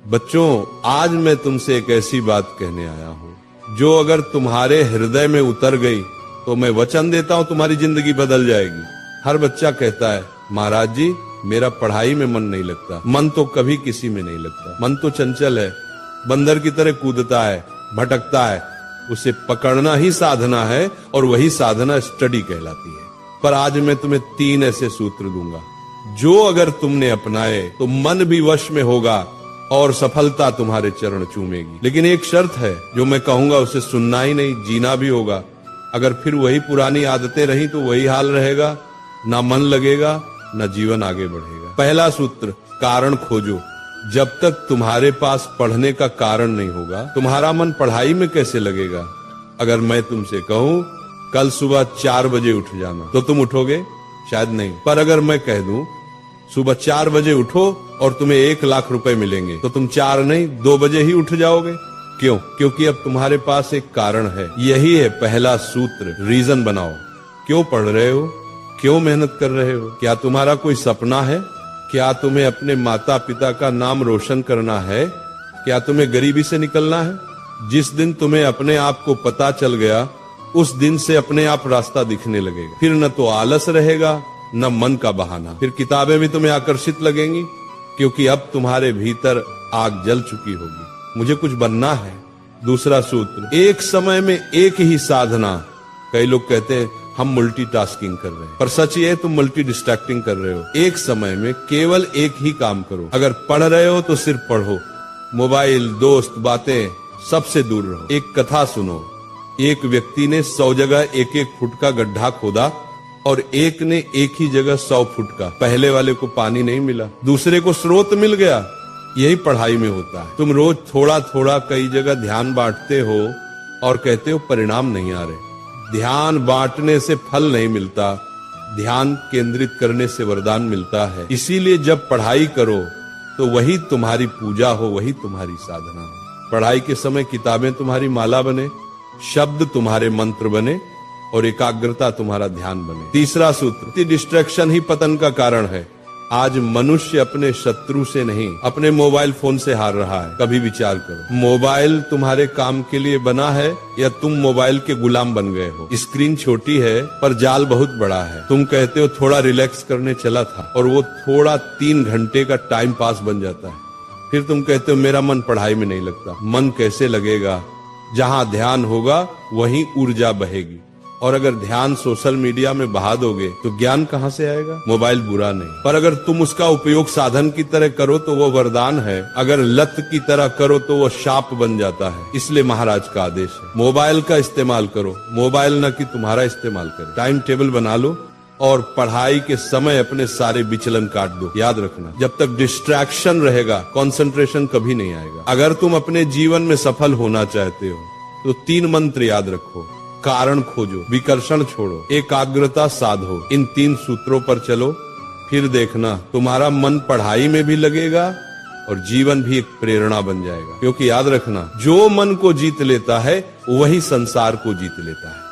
बच्चों, आज मैं तुमसे एक ऐसी बात कहने आया हूँ जो अगर तुम्हारे हृदय में उतर गई तो मैं वचन देता हूँ तुम्हारी जिंदगी बदल जाएगी। हर बच्चा कहता है, महाराज जी मेरा पढ़ाई में मन नहीं लगता। मन तो कभी किसी में नहीं लगता। मन तो चंचल है, बंदर की तरह कूदता है, भटकता है। उसे पकड़ना ही साधना है और वही साधना स्टडी कहलाती है। पर आज मैं तुम्हें 3 ऐसे सूत्र दूंगा जो अगर तुमने अपनाए तो मन भी वश में होगा और सफलता तुम्हारे चरण चूमेगी। लेकिन एक शर्त है, जो मैं कहूंगा उसे सुनना ही नहीं, जीना भी होगा। अगर फिर वही पुरानी आदतें रही तो वही हाल रहेगा, ना मन लगेगा ना जीवन आगे बढ़ेगा। पहला सूत्र, कारण खोजो। जब तक तुम्हारे पास पढ़ने का कारण नहीं होगा, तुम्हारा मन पढ़ाई में कैसे लगेगा। अगर मैं तुमसे कहूं कल सुबह 4 बजे उठ जाना, तो तुम उठोगे? शायद नहीं। पर अगर मैं कह दूं सुबह 4 बजे उठो और तुम्हें 1 लाख रुपए मिलेंगे, तो तुम 4 नहीं 2 बजे ही उठ जाओगे। क्यों? क्योंकि अब तुम्हारे पास एक कारण है। यही है पहला सूत्र, रीजन बनाओ। क्यों पढ़ रहे हो? क्यों मेहनत कर रहे हो? क्या तुम्हारा कोई सपना है? क्या तुम्हें अपने माता पिता का नाम रोशन करना है? क्या तुम्हें गरीबी से निकलना है? जिस दिन तुम्हें अपने आप को पता चल गया, उस दिन से अपने आप रास्ता दिखने लगेगा। फिर न तो आलस रहेगा न मन का बहाना। फिर किताबें भी तुम्हें आकर्षित लगेंगी, क्योंकि अब तुम्हारे भीतर आग जल चुकी होगी। मुझे कुछ बनना है। दूसरा सूत्र, एक समय में एक ही साधना। कई लोग कहते हैं हम मल्टीटास्किंग कर रहे हैं, पर सच ये है तुम मल्टी डिस्ट्रैक्टिंग कर रहे हो। एक समय में केवल एक ही काम करो। अगर पढ़ रहे हो तो सिर्फ पढ़ो, मोबाइल, दोस्त, बातें सबसे दूर रहो। एक कथा सुनो। एक व्यक्ति ने 100 जगह 1-1 फुट का गड्ढा खोदा और एक ने एक ही जगह 100 फुट का। पहले वाले को पानी नहीं मिला, दूसरे को स्रोत मिल गया। यही पढ़ाई में होता है। तुम रोज थोड़ा थोड़ा कई जगह ध्यान बांटते हो और कहते हो परिणाम नहीं आ रहे। ध्यान बांटने से फल नहीं मिलता, ध्यान केंद्रित करने से वरदान मिलता है। इसीलिए जब पढ़ाई करो तो वही तुम्हारी पूजा हो, वही तुम्हारी साधना हो। पढ़ाई के समय किताबें तुम्हारी माला बने, शब्द तुम्हारे मंत्र बने और एकाग्रता तुम्हारा ध्यान बने। तीसरा सूत्र, डिस्ट्रैक्शन ही पतन का कारण है। आज मनुष्य अपने शत्रु से नहीं, अपने मोबाइल फोन से हार रहा है। कभी विचार करो, मोबाइल तुम्हारे काम के लिए बना है या तुम मोबाइल के गुलाम बन गए हो? स्क्रीन छोटी है पर जाल बहुत बड़ा है। तुम कहते हो थोड़ा रिलैक्स करने चला था और वो थोड़ा 3 घंटे का टाइम पास बन जाता है। फिर तुम कहते हो मेरा मन पढ़ाई में नहीं लगता। मन कैसे लगेगा? जहां ध्यान होगा वहीं ऊर्जा बहेगी। और अगर ध्यान सोशल मीडिया में बहा दोगे तो ज्ञान कहां से आएगा? मोबाइल बुरा नहीं, पर अगर तुम उसका उपयोग साधन की तरह करो तो वो वरदान है। अगर लत की तरह करो तो वो शाप बन जाता है। इसलिए महाराज का आदेश है, मोबाइल का इस्तेमाल करो, मोबाइल न कि तुम्हारा इस्तेमाल करे। टाइम टेबल बना लो और पढ़ाई के समय अपने सारे विचलन काट दो। याद रखना, जब तक डिस्ट्रैक्शन रहेगा कंसंट्रेशन कभी नहीं आएगा। अगर तुम अपने जीवन में सफल होना चाहते हो तो 3 मंत्र याद रखो। कारण खोजो, विकर्षण छोड़ो, एकाग्रता साधो। इन 3 सूत्रों पर चलो, फिर देखना तुम्हारा मन पढ़ाई में भी लगेगा और जीवन भी एक प्रेरणा बन जाएगा। क्योंकि याद रखना, जो मन को जीत लेता है वही संसार को जीत लेता है।